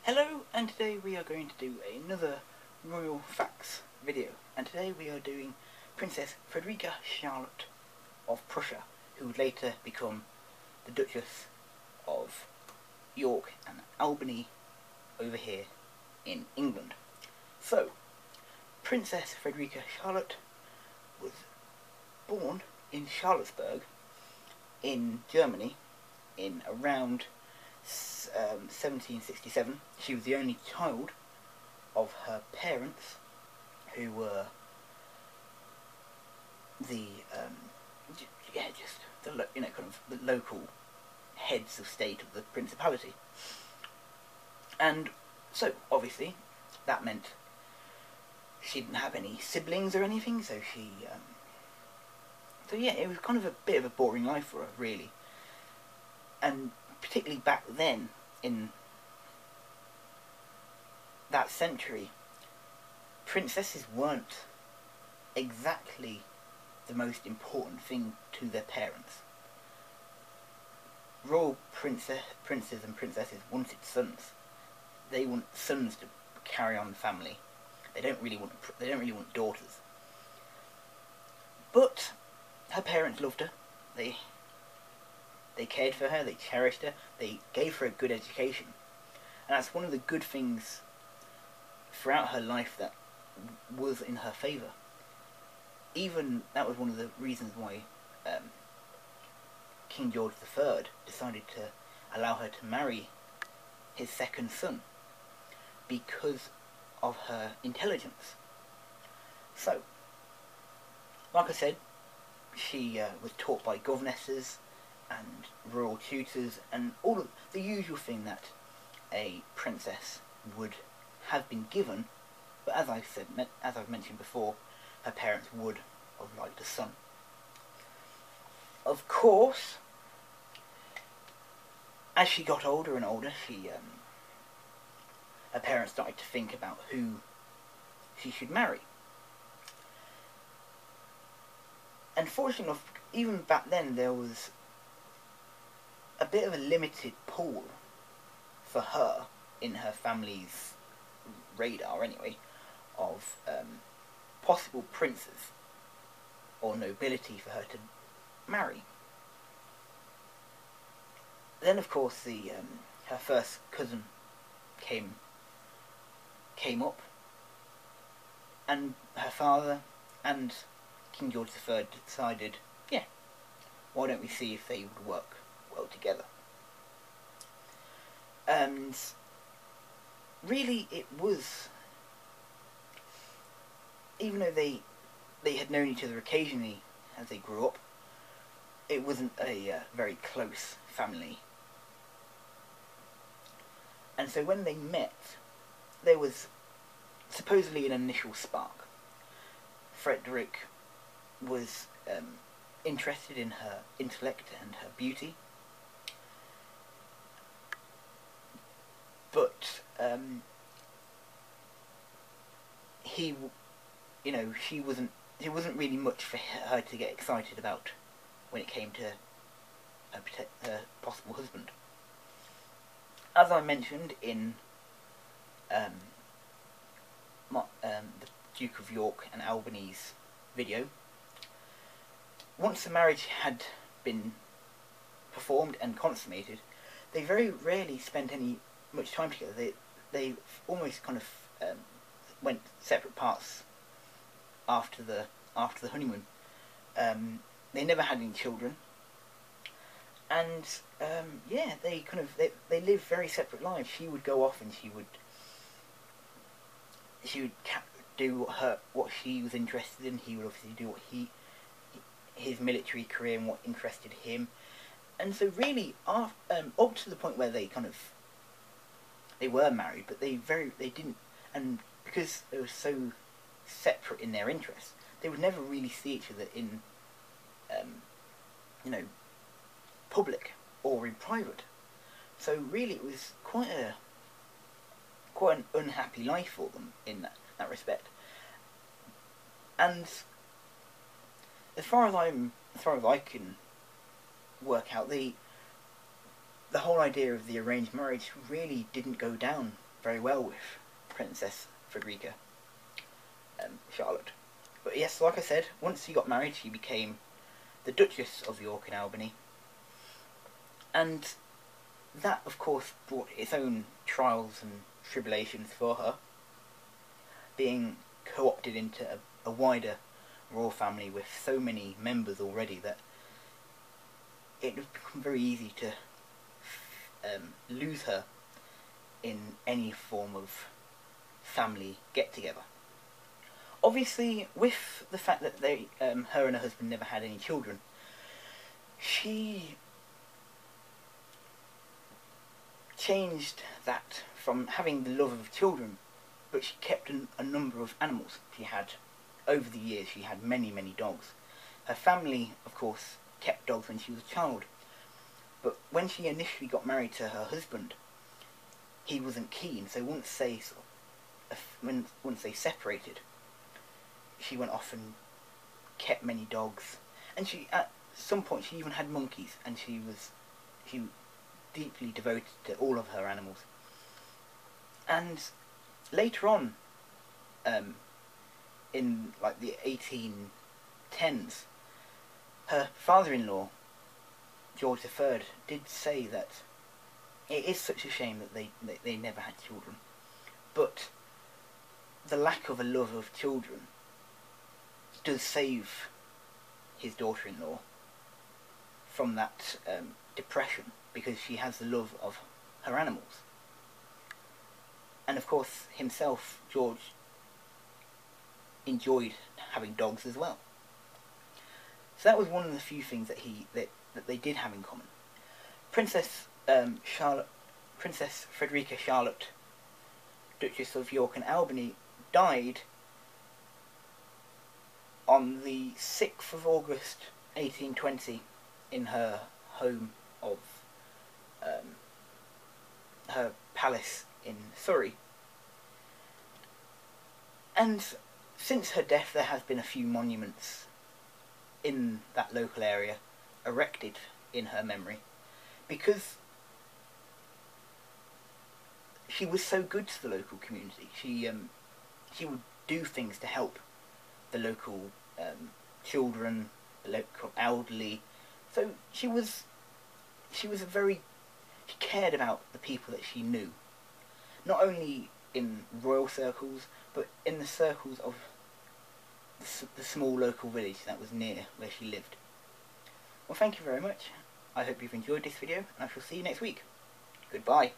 Hello, and today we are going to do another Royal Facts video. And today we are doing Princess Frederica Charlotte of Prussia, who would later become the Duchess of York and Albany over here in England. So, Princess Frederica Charlotte was born in Charlottesburg in Germany in around 1767. She was the only child of her parents, who were the the local heads of state of the principality. And so obviously that meant she didn't have any siblings or anything, so it was kind of a bit of a boring life for her, really. And particularly back then, in that century, princesses weren't exactly the most important thing to their parents. Royal princes and princesses wanted sons. They want sons to carry on the family. They don't really want daughters. But her parents loved her. They cared for her, they cherished her, they gave her a good education. And that's one of the good things throughout her life that was in her favour. Even that was one of the reasons why King George III decided to allow her to marry his second son, because of her intelligence. So, like I said, she was taught by governesses and royal tutors and all of the usual thing that a princess would have been given, but as I've mentioned before, her parents would have liked a son. Of course, as she got older and older, her parents started to think about who she should marry. And fortunately enough, even back then there was a bit of a limited pool for her in her family's radar, anyway, of possible princes or nobility for her to marry. Then, of course, her first cousin came up, and her father and King George III decided, why don't we see if they would work well together. And really it was, even though they had known each other occasionally as they grew up, it wasn't a very close family. And so when they met, there was supposedly an initial spark. Frederick was interested in her intellect and her beauty, but it wasn't really much for her to get excited about when it came to her possible husband. As I mentioned in the Duke of York and Albany's video, once the marriage had been performed and consummated, they very rarely spent much time together. They almost kind of went separate paths after the honeymoon. They never had any children, and they lived very separate lives. She would go off and she would do what she was interested in. He would obviously do his military career and what interested him. And so really, up to the point where they were married, but they didn't, and because they were so separate in their interests, they would never really see each other in public or in private. So really it was quite an unhappy life for them in that respect. And as far as I can work out, the whole idea of the arranged marriage really didn't go down very well with Princess Frederica Charlotte. But yes, like I said, once she got married, she became the Duchess of York and Albany, and that, of course, brought its own trials and tribulations for her, being co-opted into a wider royal family with so many members already that it would become very easy to lose her in any form of family get-together. Obviously, with the fact that her and her husband never had any children, she changed that from having the love of children, but she kept a number of animals. She had, over the years, she had many, many dogs. Her family, of course, kept dogs when she was a child, but when she initially got married to her husband, he wasn't keen. So once they separated, she went off and kept many dogs, and she, at some point, she even had monkeys, and she deeply devoted to all of her animals. And later on, in like the 1810s, her father-in-law, George III, did say that it is such a shame that they never had children, but the lack of a love of children does save his daughter-in-law from that depression, because she has the love of her animals. And of course, himself, George, enjoyed having dogs as well. So that was one of the few things that they did have in common. Princess Frederica Charlotte, Duchess of York and Albany, died on the 6th of August 1820 in her home of her palace in Surrey. And since her death, there has been a few monuments in that local area erected in her memory, because she was so good to the local community. She would do things to help the local children, the local elderly. So she cared about the people that she knew, not only in royal circles, but in the circles of the small local village that was near where she lived. Well, thank you very much. I hope you've enjoyed this video, and I shall see you next week. Goodbye.